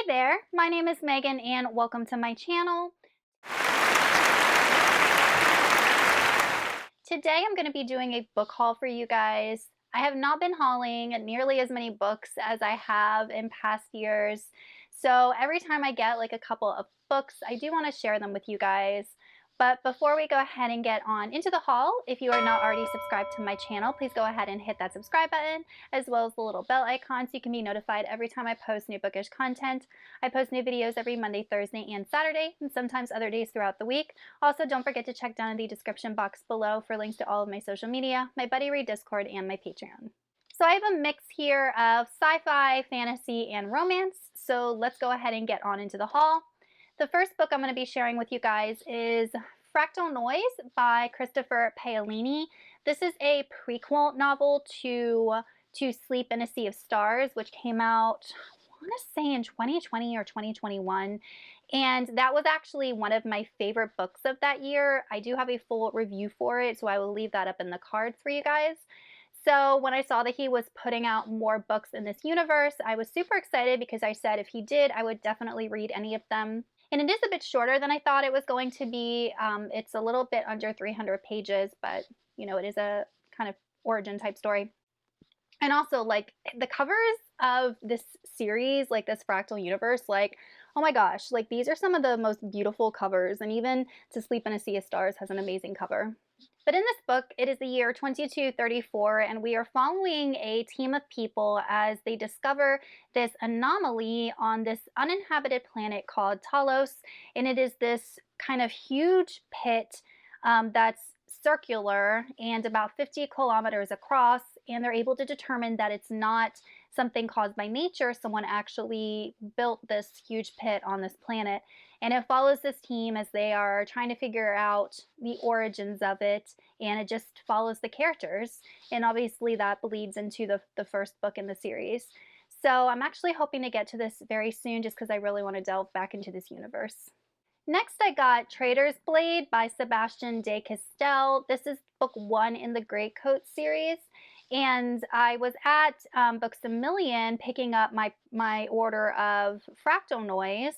Hey there, my name is Megan and welcome to my channel. Today I'm going to be doing a book haul for you guys. I have not been hauling nearly as many books as I have in past years. So every time I get like a couple of books, I do want to share them with you guys. But before we go ahead and get on into the haul, if you are not already subscribed to my channel, please go ahead and hit that subscribe button, as well as the little bell icon so you can be notified every time I post new bookish content. I post new videos every Monday, Thursday, and Saturday, and sometimes other days throughout the week. Also, don't forget to check down in the description box below for links to all of my social media, my Buddy Read Discord, and my Patreon. So I have a mix here of sci-fi, fantasy, and romance, so let's go ahead and get on into the haul. The first book I'm going to be sharing with you guys is Fractal Noise by Christopher Paolini. This is a prequel novel to Sleep in a Sea of Stars, which came out, I want to say in 2020 or 2021. And that was actually one of my favorite books of that year. I do have a full review for it, so I will leave that up in the cards for you guys. So when I saw that he was putting out more books in this universe, I was super excited because I said if he did, I would definitely read any of them. And it is a bit shorter than I thought it was going to be. It's a little bit under 300 pages, but you know, it is a kind of origin type story. And also, like, the covers of this series, like this Fractal universe, like, oh my gosh, like these are some of the most beautiful covers. And even To Sleep in a Sea of Stars has an amazing cover. But in this book, it is the year 2234, and we are following a team of people as they discover this anomaly on this uninhabited planet called Talos. And it is this kind of huge pit that's circular and about 50 kilometers across, and they're able to determine that it's not something caused by nature. Someone actually built this huge pit on this planet, and it follows this team as they are trying to figure out the origins of it, and it just follows the characters, and obviously that bleeds into the first book in the series. So I'm actually hoping to get to this very soon just because I really want to delve back into this universe. Next, I got Traitor's Blade by Sebastian de Castell. This is book 1 in the Greatcoat series, and I was at Books A Million picking up my order of Fractal Noise,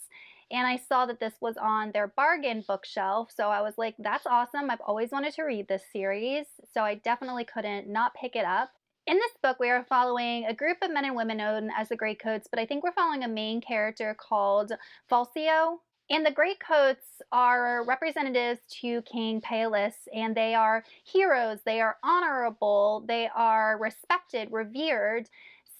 and I saw that this was on their bargain bookshelf, so I was like, that's awesome. I've always wanted to read this series, so I definitely couldn't not pick it up. In this book, we are following a group of men and women known as the Greatcoats, but I think we're following a main character called Falcio. And the Greatcoats are representatives to King Paolus, and they are heroes, they are honorable, they are respected, revered.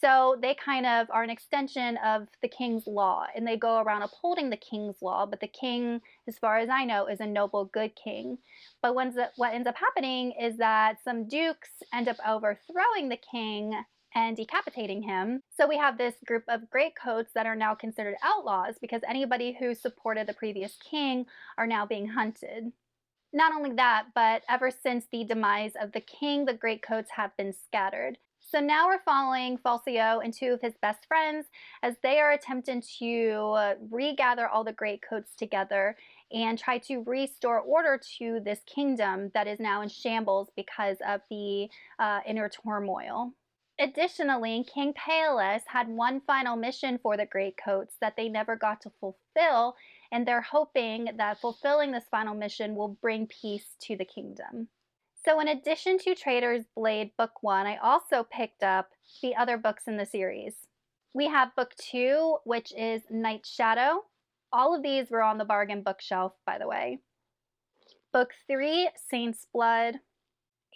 So they kind of are an extension of the king's law, and they go around upholding the king's law. But the king, as far as I know, is a noble, good king. But what ends up happening is that some dukes end up overthrowing the king and decapitating him. So we have this group of greatcoats that are now considered outlaws because anybody who supported the previous king are now being hunted. Not only that, but ever since the demise of the king, the greatcoats have been scattered. So now we're following Falcio and 2 of his best friends as they are attempting to regather all the greatcoats together and try to restore order to this kingdom that is now in shambles because of the inner turmoil. Additionally, King Paolus had one final mission for the Greatcoats that they never got to fulfill, and they're hoping that fulfilling this final mission will bring peace to the kingdom. So in addition to Traitor's Blade Book 1, I also picked up the other books in the series. We have Book 2, which is Night Shadow. All of these were on the bargain bookshelf, by the way. Book 3, Saint's Blood.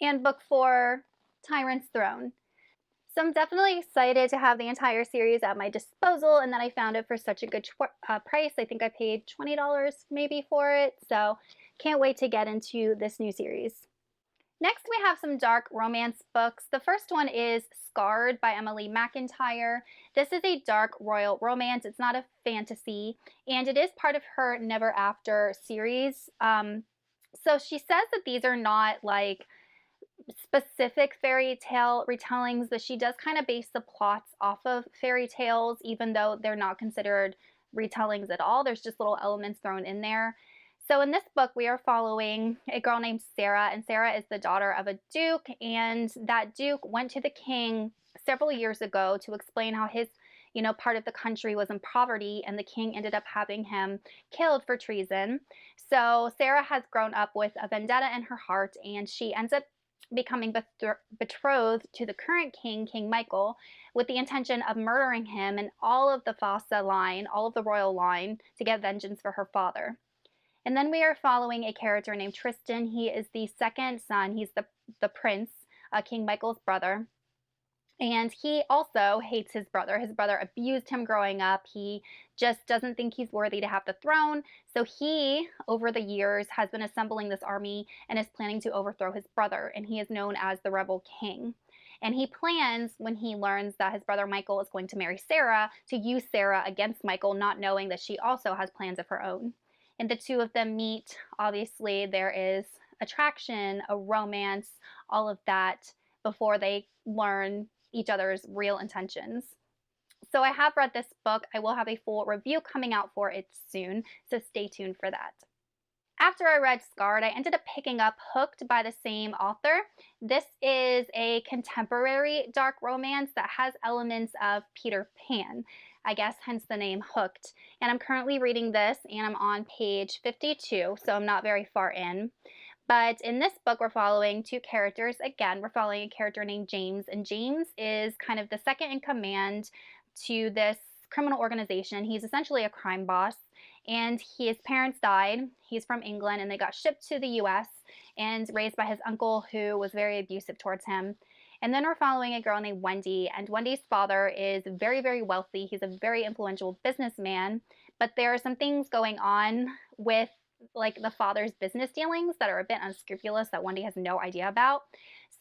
And Book 4, Tyrant's Throne. So I'm definitely excited to have the entire series at my disposal, and then I found it for such a good price. I think I paid $20 maybe for it, so can't wait to get into this new series. Next, we have some dark romance books. The first one is Scarred by Emily McIntyre. This is a dark royal romance. It's not a fantasy, and it is part of her Never After series. So she says that these are not like specific fairy tale retellings, but she does kind of base the plots off of fairy tales, even though they're not considered retellings at all. There's just little elements thrown in there. So in this book, we are following a girl named Sarah, and Sarah is the daughter of a duke, and that duke went to the king several years ago to explain how his you know, part of the country was in poverty and the king ended up having him killed for treason. So Sarah has grown up with a vendetta in her heart, and she ends up becoming betrothed to the current king, King Michael, with the intention of murdering him and all of the Fossa line, all of the royal line, to get vengeance for her father. And then we are following a character named Tristan. He is the second son. He's the prince, King Michael's brother. And he also hates his brother. His brother abused him growing up. He just doesn't think he's worthy to have the throne. So he, over the years, has been assembling this army and is planning to overthrow his brother. And he is known as the Rebel King. And he plans, when he learns that his brother Michael is going to marry Sarah, to use Sarah against Michael, not knowing that she also has plans of her own. And the two of them meet. Obviously, there is attraction, a romance, all of that before they learn each other's real intentions. So I have read this book. I will have a full review coming out for it soon, so stay tuned for that. After I read Scarred, I ended up picking up Hooked by the same author. This is a contemporary dark romance that has elements of Peter Pan, I guess hence the name Hooked. And I'm currently reading this and I'm on page 52, so I'm not very far in. But in this book, we're following two characters. Again, we're following a character named James, and James is kind of the second in command to this criminal organization. He's essentially a crime boss, and his parents died. He's from England, and they got shipped to the US and raised by his uncle, who was very abusive towards him. And then we're following a girl named Wendy, and Wendy's father is very, very wealthy. He's a very influential businessman, but there are some things going on with like the father's business dealings that are a bit unscrupulous that Wendy has no idea about.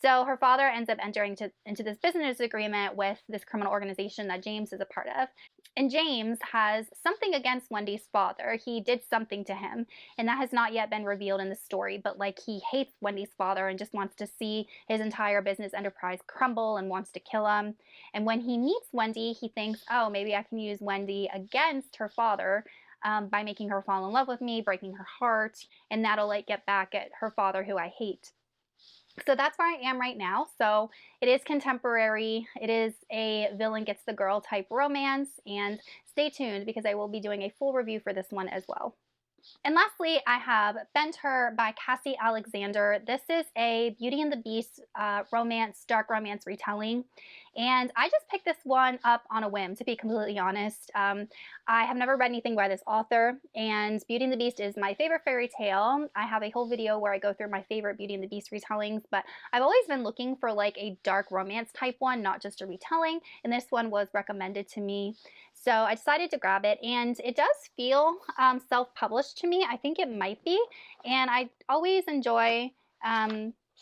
So her father ends up entering into this business agreement with this criminal organization that James is a part of. And James has something against Wendy's father. He did something to him, and that has not yet been revealed in the story, but like he hates Wendy's father and just wants to see his entire business enterprise crumble and wants to kill him. And when he meets Wendy, he thinks, oh, maybe I can use Wendy against her father by making her fall in love with me, breaking her heart, and that'll like get back at her father, who I hate. So that's where I am right now. So it is contemporary. It is a villain gets the girl type romance, and stay tuned because I will be doing a full review for this one as well. And lastly, I have Bent Her by Cassie Alexander. This is a Beauty and the Beast romance, dark romance retelling. And I just picked this one up on a whim, to be completely honest. I have never read anything by this author, and Beauty and the Beast is my favorite fairy tale. I have a whole video where I go through my favorite Beauty and the Beast retellings, but I've always been looking for like a dark romance type one, not just a retelling, and this one was recommended to me. So I decided to grab it, and it does feel self-published to me. I think it might be, and I always enjoy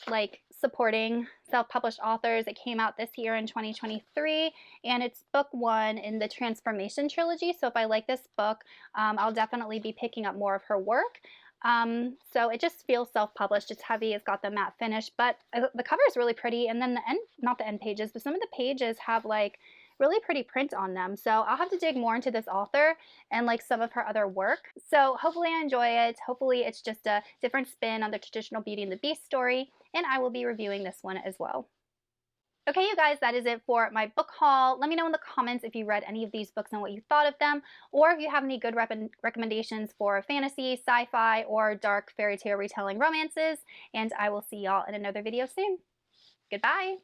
like supporting self-published authors. It came out this year in 2023, and it's book one in the Transformation trilogy. So if I like this book, I'll definitely be picking up more of her work. So it just feels self-published. It's heavy. It's got the matte finish, but the cover is really pretty. And then the end, not the end pages, but some of the pages have like really pretty print on them. So I'll have to dig more into this author and like some of her other work. So hopefully I enjoy it. Hopefully it's just a different spin on the traditional Beauty and the Beast story, and I will be reviewing this one as well. Okay, you guys, that is it for my book haul. Let me know in the comments if you read any of these books and what you thought of them, or if you have any good recommendations for fantasy, sci-fi, or dark fairy tale retelling romances, and I will see y'all in another video soon. Goodbye!